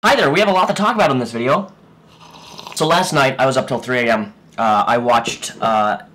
Hi there, we have a lot to talk about in this video. So last night, I was up till 3 a.m. I watched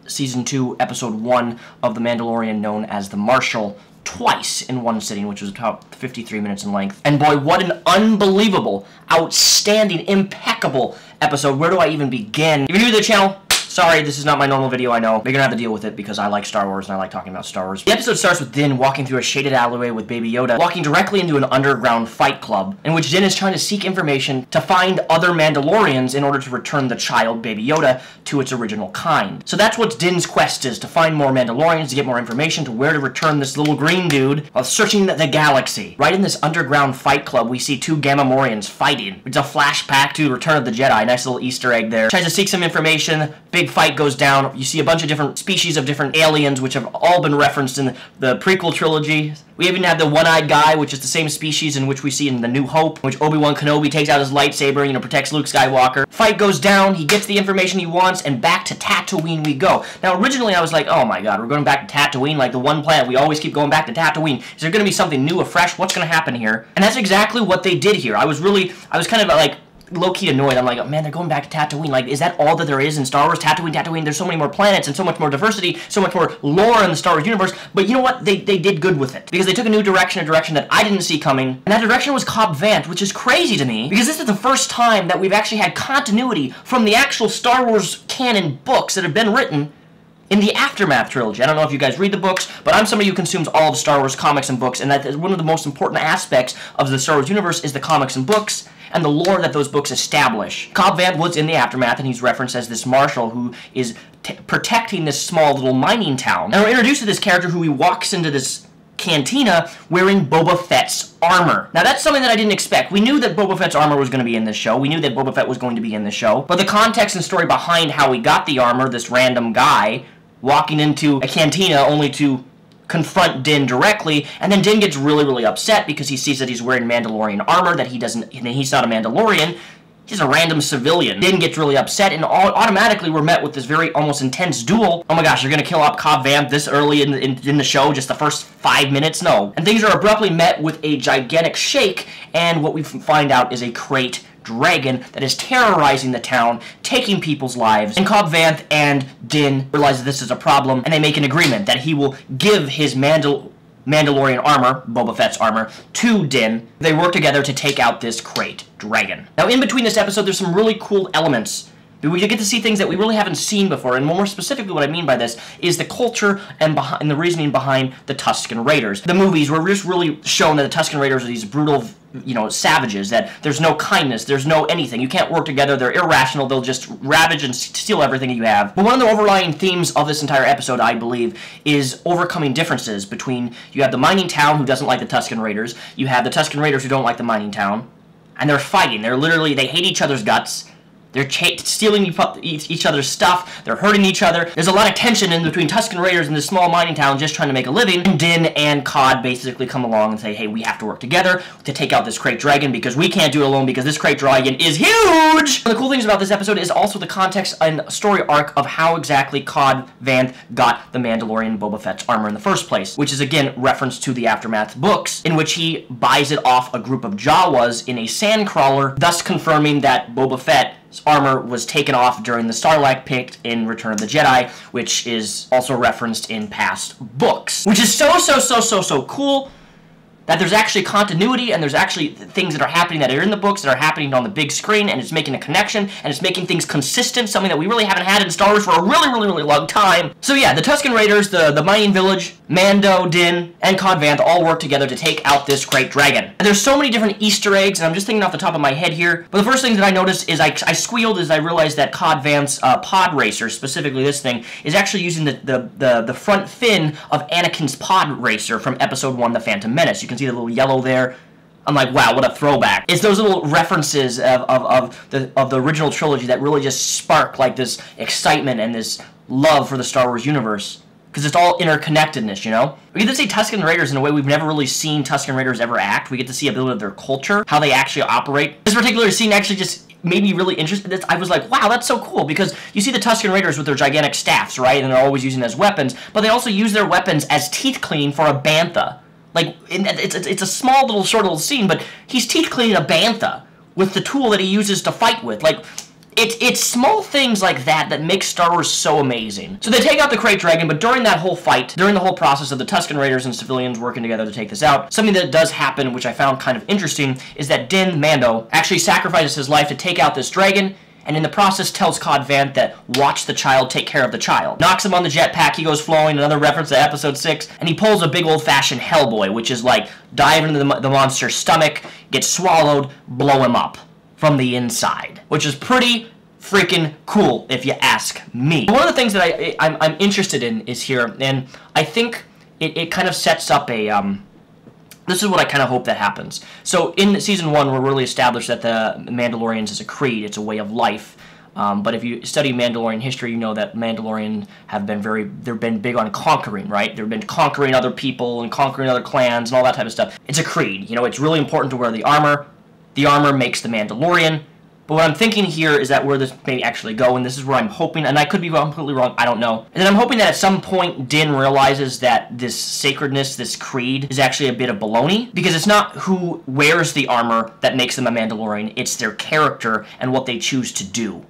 Season 2, Episode 1 of The Mandalorian, known as The Marshal, twice in one sitting, which was about 53 minutes in length. And boy, what an unbelievable, outstanding, impeccable episode. Where do I even begin? If you're new to the channel, sorry, this is not my normal video, I know. You're gonna have to deal with it because I like Star Wars and I like talking about Star Wars. The episode starts with Din walking through a shaded alleyway with Baby Yoda, walking directly into an underground fight club, in which Din is trying to seek information to find other Mandalorians in order to return the child, Baby Yoda, to its original kind. So that's what Din's quest is, to find more Mandalorians, to get more information, to where to return this little green dude while searching the galaxy. Right in this underground fight club, we see two Gamorreans fighting. It's a flashback to Return of the Jedi, nice little Easter egg there. Tries to seek some information, big fight goes down. You see a bunch of different species of different aliens, which have all been referenced in the prequel trilogy. We even have the one-eyed guy, which is the same species in which we see in The New Hope, in which Obi-Wan Kenobi takes out his lightsaber and, protects Luke Skywalker. Fight goes down, he gets the information he wants, and back to Tatooine we go. Now, originally I was like, oh my god, we're going back to Tatooine, like the one planet we always keep going back to Tatooine. Is there going to be something new, afresh? What's going to happen here? And that's exactly what they did here. I was kind of like, low-key annoyed. I'm like, oh, man, they're going back to Tatooine. Like, is that all that there is in Star Wars? Tatooine. There's so many more planets and so much more diversity, so much more lore in the Star Wars universe. But you know what? They did good with it. Because they took a new direction, a direction that I didn't see coming. And that direction was Cobb Vanth, which is crazy to me. Because this is the first time that we've actually had continuity from the actual Star Wars canon books that have been written in the Aftermath trilogy. I don't know if you guys read the books, but I'm somebody who consumes all of Star Wars comics and books, and that is one of the most important aspects of the Star Wars universe is the comics and books, and the lore that those books establish. Cobb Vanth was in the Aftermath, and he's referenced as this Marshal who is protecting this small little mining town. And we're introduced to this character who he walks into this cantina wearing Boba Fett's armor. Now that's something that I didn't expect. We knew that Boba Fett's armor was going to be in this show. We knew that Boba Fett was going to be in this show. But the context and story behind how he got the armor, this random guy walking into a cantina only to confront Din directly, and then Din gets really, really upset because he sees that he's wearing Mandalorian armor, that he's not a Mandalorian, he's a random civilian. Din gets really upset, and automatically we're met with this very almost intense duel. Oh my gosh, you're gonna kill off Cobb Vanth this early in the show, just the first 5 minutes? No. And things are abruptly met with a gigantic shake, and what we find out is a krayt dragon that is terrorizing the town, taking people's lives. And Cobb Vanth and Din realize that this is a problem, and they make an agreement that he will give his Mandalorian armor, Boba Fett's armor, to Din. They work together to take out this krayt dragon. Now, in between this episode, there's some really cool elements. We get to see things that we really haven't seen before, and more specifically what I mean by this is the culture and the reasoning behind the Tusken Raiders. The movies were just really shown that the Tusken Raiders are these brutal, savages, that there's no kindness, there's no anything. You can't work together, they're irrational, they'll just ravage and steal everything that you have. But one of the overlying themes of this entire episode, I believe, is overcoming differences between, you have the mining town who doesn't like the Tusken Raiders, you have the Tusken Raiders who don't like the mining town, and they're fighting. They hate each other's guts. They're stealing each other's stuff. They're hurting each other. There's a lot of tension in between Tusken Raiders and this small mining town just trying to make a living. And Din and Cobb basically come along and say, hey, we have to work together to take out this krayt dragon because we can't do it alone because this krayt dragon is huge! One of the cool things about this episode is also the context and story arc of how exactly Cobb Vanth got the Mandalorian Boba Fett's armor in the first place, which is again reference to the Aftermath books, in which he buys it off a group of Jawas in a sandcrawler, thus confirming that Boba Fett's armor was taken off during the Sarlacc pit in Return of the Jedi, which is also referenced in past books. Which is so cool that there's actually continuity and there's actually things that are happening that are in the books that are happening on the big screen, and it's making a connection and it's making things consistent, something that we really haven't had in Star Wars for a really long time. So yeah, the Tusken Raiders, the mining village, Mando, Din, and Cobb Vanth all work together to take out this krayt dragon. And there's so many different Easter eggs, and I'm just thinking off the top of my head here, but the first thing that I noticed is I squealed as I realized that Cobb Vanth's pod racer, specifically this thing, is actually using the front fin of Anakin's pod racer from Episode 1, The Phantom Menace. You can see the little yellow there. I'm like, wow, what a throwback. It's those little references of the original trilogy that really just spark like this excitement and this love for the Star Wars universe. Because it's all interconnectedness, We get to see Tusken Raiders in a way we've never really seen Tusken Raiders ever act. We get to see a bit of their culture, how they actually operate. This particular scene actually just made me really interested. I was like, wow, that's so cool, because you see the Tusken Raiders with their gigantic staffs, right? And they're always using as weapons, but they also use their weapons as teeth clean for a bantha. Like, it's a small little, short little scene, but he's teeth cleaning a bantha with the tool that he uses to fight with. Like, it's small things like that that make Star Wars so amazing. So they take out the Krayt Dragon, but during that whole fight, during the whole process of the Tusken Raiders and civilians working together to take this out, something that does happen, which I found kind of interesting, is that Din Mando actually sacrifices his life to take out this dragon, and in the process tells Cobb Vanth that watch the child take care of the child. Knocks him on the jetpack, he goes flowing, another reference to episode 6, and he pulls a big old-fashioned Hellboy, which is like dive into the monster's stomach, get swallowed, blow him up from the inside, which is pretty freaking cool, if you ask me. One of the things that I'm interested in is here, and I think it kind of sets up a, this is what I kind of hope that happens. So in Season 1, we're really established that the Mandalorians is a creed, it's a way of life. But if you study Mandalorian history, you know that Mandalorian have been they've been big on conquering, right? They've been conquering other people and conquering other clans and all that type of stuff. It's a creed, you know, it's really important to wear the armor. The armor makes the Mandalorian. But what I'm thinking here is that where this may actually go, and this is where I'm hoping, and I could be completely wrong, I don't know. And then I'm hoping that at some point Din realizes that this sacredness, this creed, is actually a bit of baloney. Because it's not who wears the armor that makes them a Mandalorian, it's their character and what they choose to do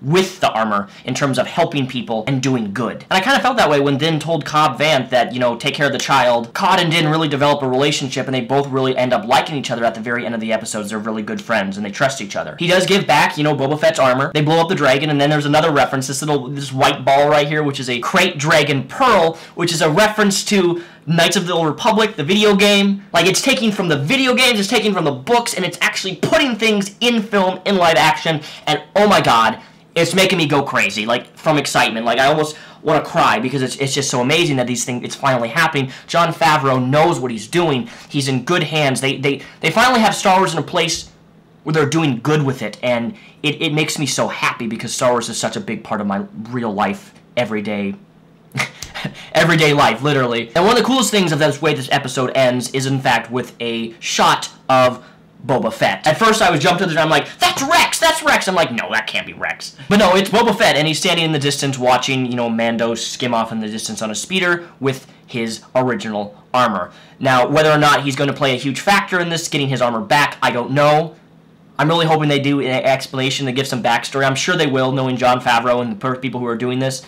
with the armor in terms of helping people and doing good. And I kind of felt that way when Din told Cobb Vanth that, you know, take care of the child. Cobb and Din really develop a relationship, and they both really end up liking each other at the very end of the episodes. They're really good friends, and they trust each other. He does give back, you know, Boba Fett's armor. They blow up the dragon, and then there's another reference, this white ball right here, which is a Krayt Dragon Pearl, which is a reference to Knights of the Old Republic, the video game. Like, it's taking from the video games, it's taking from the books, and it's actually putting things in film, in live action, and oh my god, it's making me go crazy, like, from excitement. Like, I almost want to cry because it's just so amazing that it's finally happening. Jon Favreau knows what he's doing. He's in good hands. They finally have Star Wars in a place where they're doing good with it, and it makes me so happy because Star Wars is such a big part of my real life, everyday life, literally. And one of the coolest things of this way this episode ends is, in fact, with a shot of Boba Fett. At first I was jumped to the ground, I'm like, that's Rex, that's Rex! I'm like, no, that can't be Rex. But no, it's Boba Fett, and he's standing in the distance watching, you know, Mando skim off in the distance on a speeder with his original armor. Now, whether or not he's going to play a huge factor in this, getting his armor back, I don't know. I'm really hoping they do an explanation to give some backstory. I'm sure they will, knowing Jon Favreau and the people who are doing this.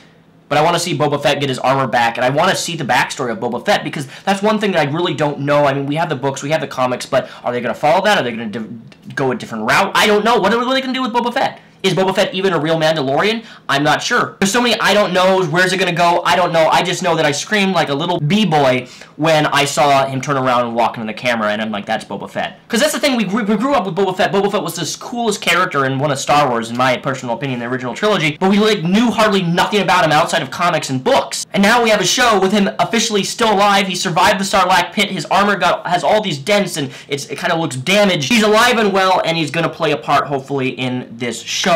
But I want to see Boba Fett get his armor back, and I want to see the backstory of Boba Fett, because that's one thing that I really don't know. I mean, we have the books, we have the comics, but are they going to follow that? Are they going to go a different route? I don't know. What are they going to do with Boba Fett? Is Boba Fett even a real Mandalorian? I'm not sure. There's so many I don't knows. Where's it going to go? I don't know. I just know that I screamed like a little b-boy when I saw him turn around and walk into the camera, and I'm like, that's Boba Fett. Because that's the thing, we grew up with Boba Fett. Boba Fett was this coolest character in one of Star Wars, in my personal opinion, the original trilogy, but we like knew hardly nothing about him outside of comics and books. And now we have a show with him officially still alive. He survived the Sarlacc pit. His armor has all these dents, and it kind of looks damaged. He's alive and well, and he's going to play a part, hopefully, in this show.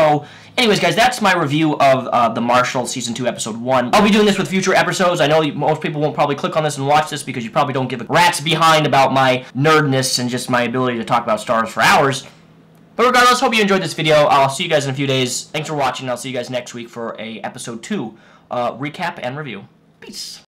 Anyways, guys, that's my review of the Marshal Season 2, Episode 1. I'll be doing this with future episodes. I know most people won't probably click on this and watch this because you probably don't give a rat's behind about my nerdness and just my ability to talk about Star Wars for hours. But regardless, hope you enjoyed this video. I'll see you guys in a few days. Thanks for watching. I'll see you guys next week for a Episode 2 recap and review. Peace.